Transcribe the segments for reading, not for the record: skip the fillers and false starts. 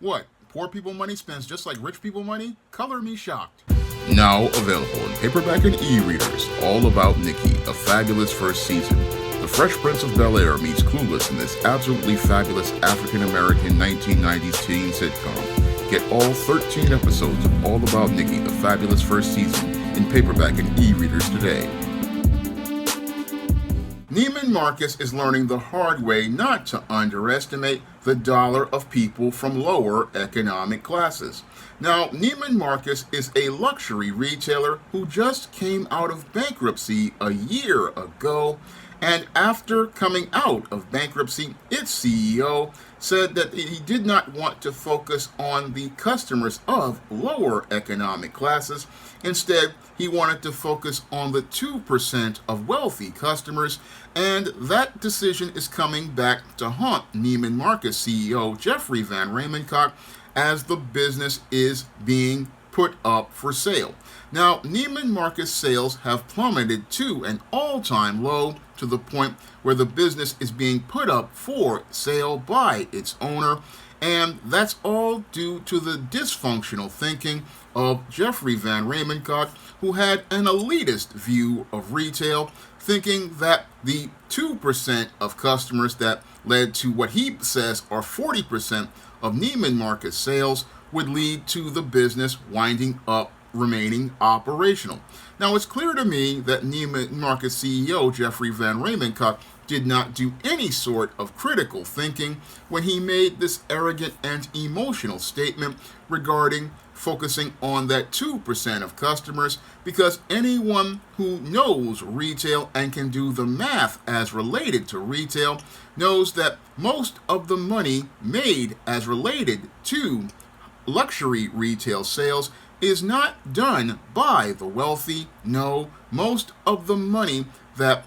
What? Poor people money spends just like rich people money? Color me shocked. Now available in paperback and e-readers, All About Nikki, a fabulous first season. The Fresh Prince of Bel-Air meets Clueless in this absolutely fabulous African-American 1990s teen sitcom. Get all 13 episodes of All About Nikki, the fabulous first season, in paperback and e-readers today. Neiman Marcus is learning the hard way not to underestimate the dollar of people from lower economic classes. Now, Neiman Marcus is a luxury retailer who just came out of bankruptcy a year ago, and after coming out of bankruptcy, its CEO said that he did not want to focus on the customers of lower economic classes. Instead, he wanted to focus on the 2% of wealthy customers, and that decision is coming back to haunt Neiman Marcus CEO Jeffrey Van Ramenkot as the business is being put up for sale. Now, Neiman Marcus sales have plummeted to an all-time low, to the point where the business is being put up for sale by its owner, and that's all due to the dysfunctional thinking of Jeffrey Van Ramenkot, who had an elitist view of retail, thinking that the 2% of customers that led to what he says are 40% of Neiman Marcus sales would lead to the business winding up remaining operational. Now, it's clear to me that Neiman Marcus CEO Jeffrey Van Ramenkot did not do any sort of critical thinking when he made this arrogant and emotional statement regarding focusing on that 2% of customers, because anyone who knows retail and can do the math as related to retail knows that most of the money made as related to luxury retail sales is not done by the wealthy. No, most of the money that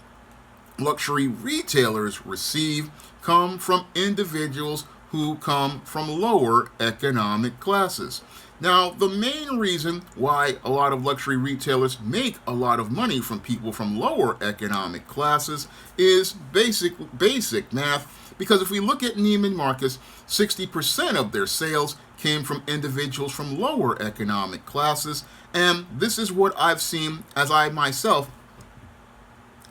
luxury retailers receive come from individuals who come from lower economic classes. Now, the main reason why a lot of luxury retailers make a lot of money from people from lower economic classes is basic math, because if we look at Neiman Marcus, 60% of their sales came from individuals from lower economic classes, and this is what I've seen as I myself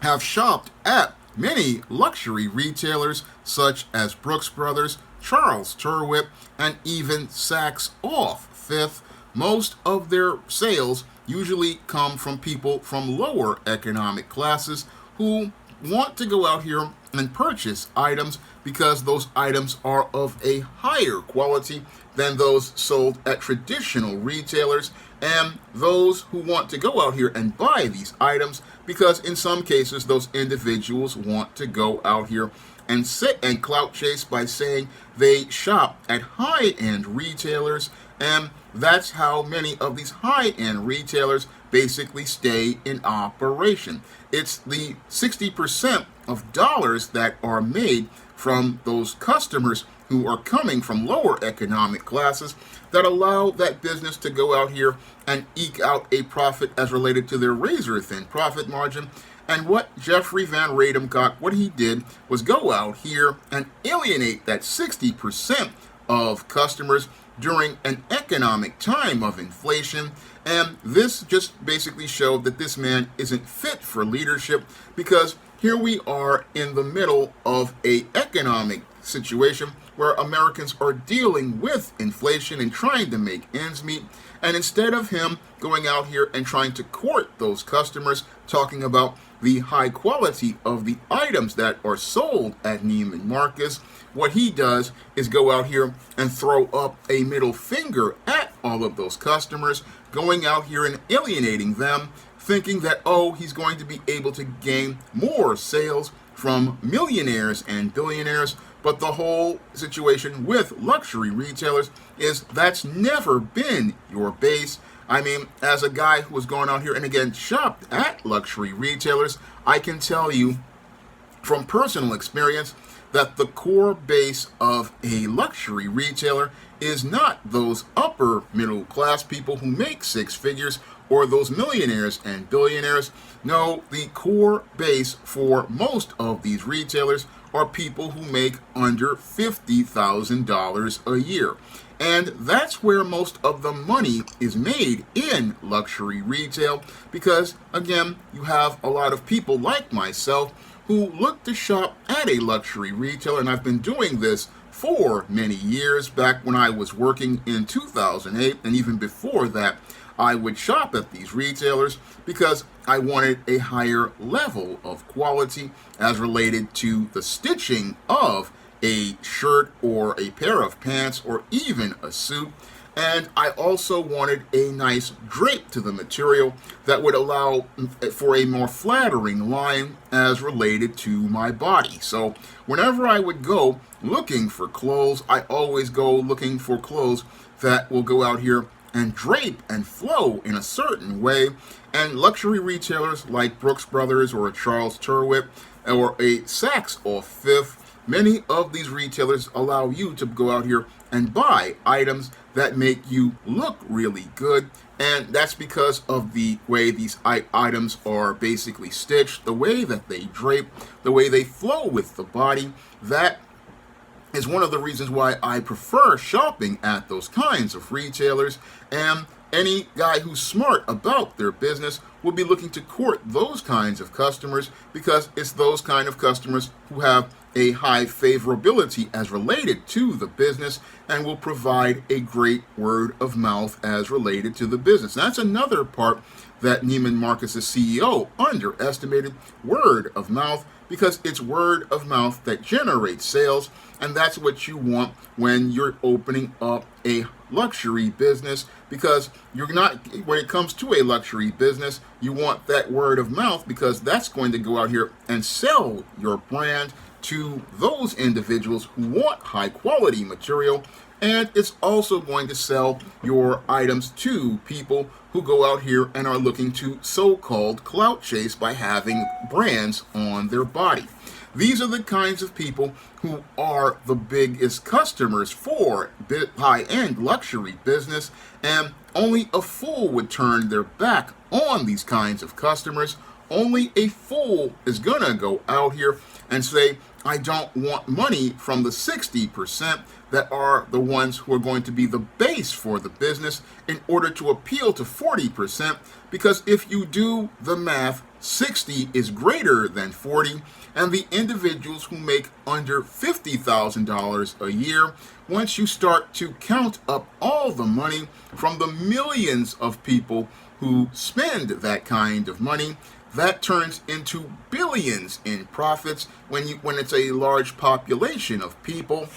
have shopped at many luxury retailers such as Brooks Brothers, Charles Turwitt, and even Saks Off Fifth. Most of their sales usually come from people from lower economic classes who want to go out here and purchase items because those items are of a higher quality than those sold at traditional retailers, and those who want to go out here and buy these items because in some cases those individuals want to go out here and sit and clout chase by saying they shop at high-end retailers, and that's how many of these high-end retailers basically stay in operation. It's the 60% of dollars that are made from those customers who are coming from lower economic classes that allow that business to go out here and eke out a profit as related to their razor-thin profit margin. And what Jeffrey Van Ramenkot, what he did was go out here and alienate that 60% of customers during an economic time of inflation. And this just basically showed that this man isn't fit for leadership, because here we are in the middle of an economic situation where Americans are dealing with inflation and trying to make ends meet. And instead of him going out here and trying to court those customers, talking about the high quality of the items that are sold at Neiman Marcus, what he does is go out here and throw up a middle finger at all of those customers, going out here and alienating them, thinking that, oh, he's going to be able to gain more sales from millionaires and billionaires. But the whole situation with luxury retailers is that's never been your base. I mean, as a guy who has gone out here and again shopped at luxury retailers, I can tell you from personal experience that the core base of a luxury retailer is not those upper middle class people who make six figures or those millionaires and billionaires. No, the core base for most of these retailers are people who make under $50,000 a year. And that's where most of the money is made in luxury retail because, again, you have a lot of people like myself who look to shop at a luxury retailer, and I've been doing this for many years. Back when I was working in 2008, and even before that, I would shop at these retailers because I wanted a higher level of quality as related to the stitching of a shirt or a pair of pants or even a suit. And I also wanted a nice drape to the material that would allow for a more flattering line as related to my body. So whenever I would go looking for clothes, I always go looking for clothes that will go out here and drape and flow in a certain way. And luxury retailers like Brooks Brothers or a Charles Turwitt or a Saks off Fifth, many of these retailers allow you to go out here and buy items that make you look really good. And that's because of the way these items are basically stitched, the way that they drape, the way they flow with the body. That is one of the reasons why I prefer shopping at those kinds of retailers. And any guy who's smart about their business will be looking to court those kinds of customers because it's those kind of customers who have a high favorability as related to the business and will provide a great word of mouth as related to the business. And that's another part that Neiman Marcus' CEO underestimated, word of mouth, because it's word of mouth that generates sales, and that's what you want when you're opening up a luxury business, because you're not, when it comes to a luxury business, you want that word of mouth because that's going to go out here and sell your brand to those individuals who want high quality material, and it's also going to sell your items to people who go out here and are looking to so-called clout chase by having brands on their body. These are the kinds of people who are the biggest customers for high-end luxury business, and only a fool would turn their back on these kinds of customers. Only a fool is gonna go out here and say, I don't want money from the 60% that are the ones who are going to be the base for the business in order to appeal to 40%, because if you do the math, 60 is greater than 40, and the individuals who make under $50,000 a year, once you start to count up all the money from the millions of people who spend that kind of money, that turns into billions in profits when it's a large population of people.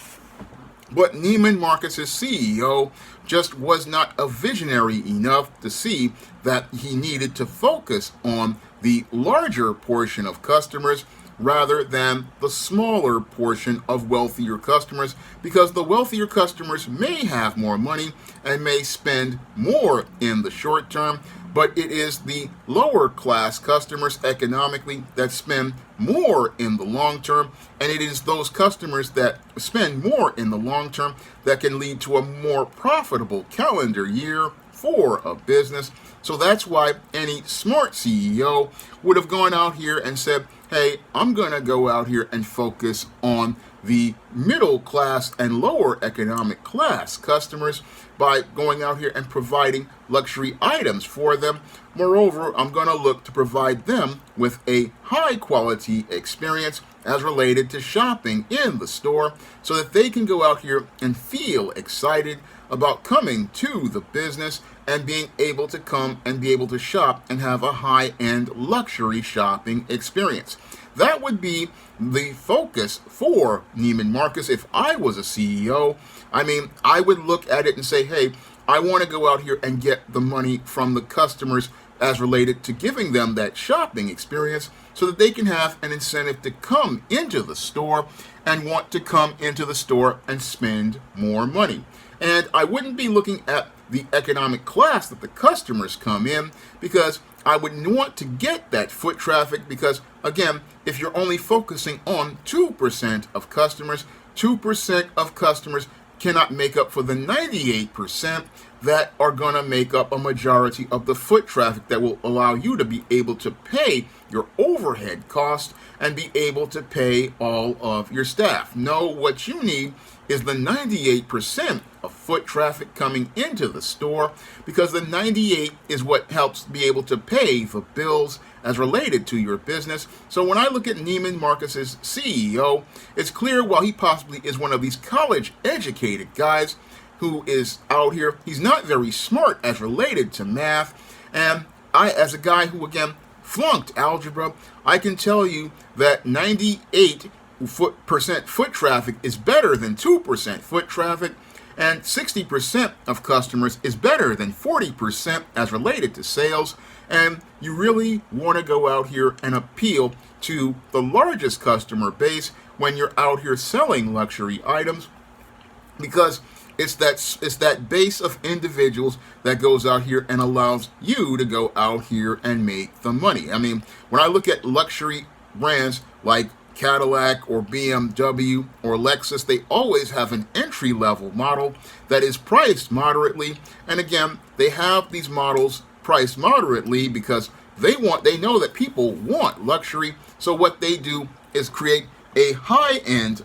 But Neiman Marcus' CEO just was not a visionary enough to see that he needed to focus on the larger portion of customers rather than the smaller portion of wealthier customers, because the wealthier customers may have more money and may spend more in the short term, but it is the lower class customers economically that spend more in the long term, and it is those customers that spend more in the long term that can lead to a more profitable calendar year for a business. So that's why any smart CEO would have gone out here and said, hey, I'm going to go out here and focus on the middle class and lower economic class customers by going out here and providing luxury items for them. Moreover, I'm going to look to provide them with a high quality experience as related to shopping in the store so that they can go out here and feel excited about coming to the business and being able to come and be able to shop and have a high-end luxury shopping experience. That would be the focus for Neiman Marcus if I was a CEO. I mean, I would look at it and say, hey, I want to go out here and get the money from the customers as related to giving them that shopping experience so that they can have an incentive to come into the store and want to come into the store and spend more money. And I wouldn't be looking at the economic class that the customers come in, because I would want to get that foot traffic, because again, if you're only focusing on 2% of customers, 2% of customers cannot make up for the 98% that are going to make up a majority of the foot traffic that will allow you to be able to pay your overhead costs and be able to pay all of your staff. No, what you need is the 98% of foot traffic coming into the store, because the 98 is what helps be able to pay the bills as related to your business. So when I look at Neiman Marcus's CEO, it's clear while he possibly is one of these college educated guys who is out here, he's not very smart as related to math. And I, as a guy who again flunked algebra, I can tell you that 98% foot traffic is better than 2% foot traffic, and 60% of customers is better than 40% as related to sales. And you really want to go out here and appeal to the largest customer base when you're out here selling luxury items, because it's that base of individuals that goes out here and allows you to go out here and make the money. I mean, when I look at luxury brands like Cadillac or BMW or Lexus, they always have an entry-level model that is priced moderately. And again, they have these models priced moderately because they know that people want luxury. So what they do is create a high-end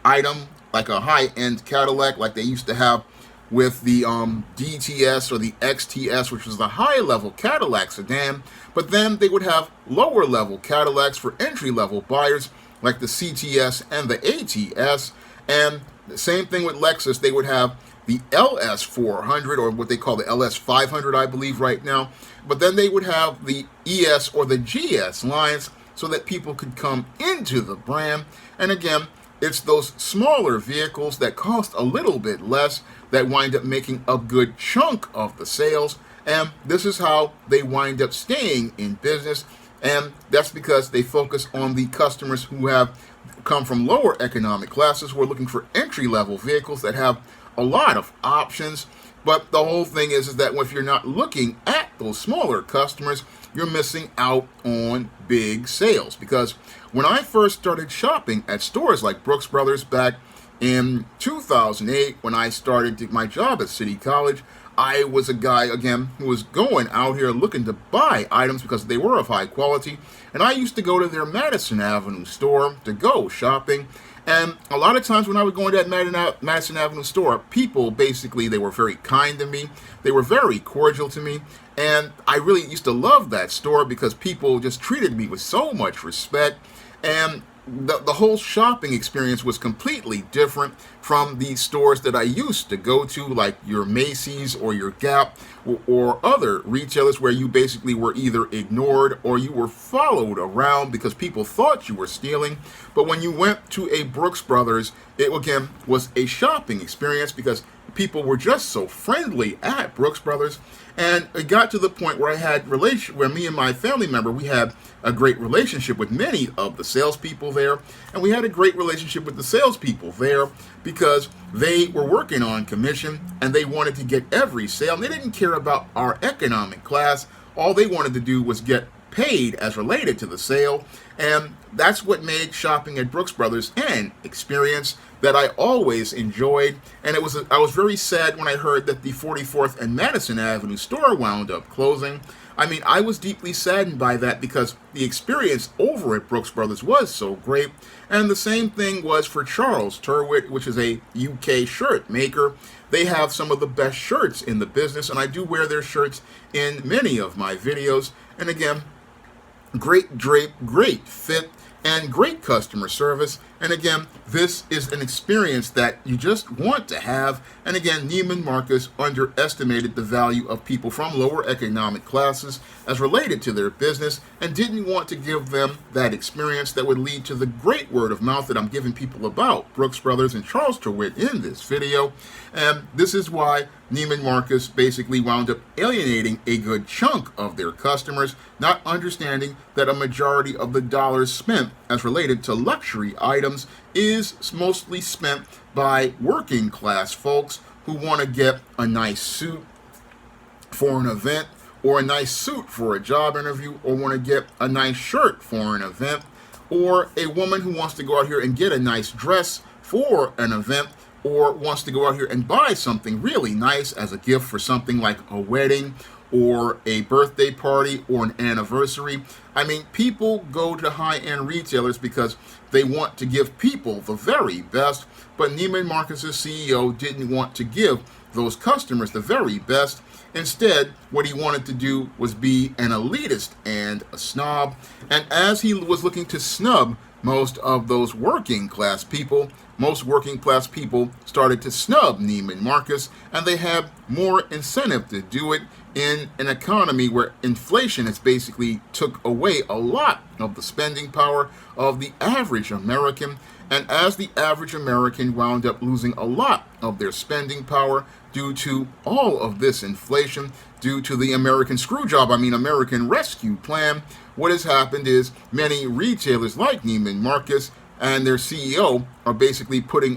item, like a high-end Cadillac, like they used to have with the DTS or the XTS, which was the high-level Cadillac sedan. But then they would have lower-level Cadillacs for entry-level buyers, like the CTS and the ATS. And the same thing with Lexus. They would have the LS400, or what they call the LS500, I believe, right now. But then they would have the ES or the GS lines so that people could come into the brand. And again, it's those smaller vehicles that cost a little bit less that wind up making a good chunk of the sales. And this is how they wind up staying in business. And that's because they focus on the customers who have come from lower economic classes, who are looking for entry-level vehicles that have a lot of options. But the whole thing is that if you're not looking at those smaller customers, you're missing out on big sales. Because when I first started shopping at stores like Brooks Brothers back in 2008, when I started my job at City College, I was a guy, again, who was going out here looking to buy items because they were of high quality. And I used to go to their Madison Avenue store to go shopping. And a lot of times when I would go into that Madison Avenue store, people basically, they were very kind to me. They were very cordial to me. And I really used to love that store because people just treated me with so much respect. And the whole shopping experience was completely different from the stores that I used to go to, like your Macy's or your Gap or other retailers, where you basically were either ignored or you were followed around because people thought you were stealing. But when you went to a Brooks Brothers, it again was a shopping experience because people were just so friendly at Brooks Brothers. And it got to the point where where me and my family member, we had a great relationship with many of the salespeople there. And we had a great relationship with the salespeople there because they were working on commission and they wanted to get every sale. And they didn't care about our economic class. All they wanted to do was get paid as related to the sale. And that's what made shopping at Brooks Brothers an experience that I always enjoyed. And I was very sad when I heard that the 44th and Madison Avenue store wound up closing. I mean, I was deeply saddened by that because the experience over at Brooks Brothers was so great. And the same thing was for Charles Turwitt, which is a UK shirt maker. They have some of the best shirts in the business, and I do wear their shirts in many of my videos. And again, great drape, great fit, and great customer service. And again, this is an experience that you just want to have. And again, Neiman Marcus underestimated the value of people from lower economic classes as related to their business and didn't want to give them that experience that would lead to the great word of mouth that I'm giving people about Brooks Brothers and Charles Turwitt in this video. And this is why Neiman Marcus basically wound up alienating a good chunk of their customers, not understanding that a majority of the dollars spent as related to luxury items is mostly spent by working class folks who want to get a nice suit for an event, or a nice suit for a job interview, or want to get a nice shirt for an event, or a woman who wants to go out here and get a nice dress for an event, or wants to go out here and buy something really nice as a gift for something like a wedding or a birthday party or an anniversary. I mean, people go to high-end retailers because they want to give people the very best, but Neiman Marcus's CEO didn't want to give those customers the very best. Instead, what he wanted to do was be an elitist and a snob. And as he was looking to snub most of those working class people, most working class people started to snub Neiman Marcus, and they have more incentive to do it in an economy where inflation has basically took away a lot of the spending power of the average American. And as the average American wound up losing a lot of their spending power due to all of this inflation, due to the American American Rescue Plan, what has happened is many retailers like Neiman Marcus and their CEO are basically putting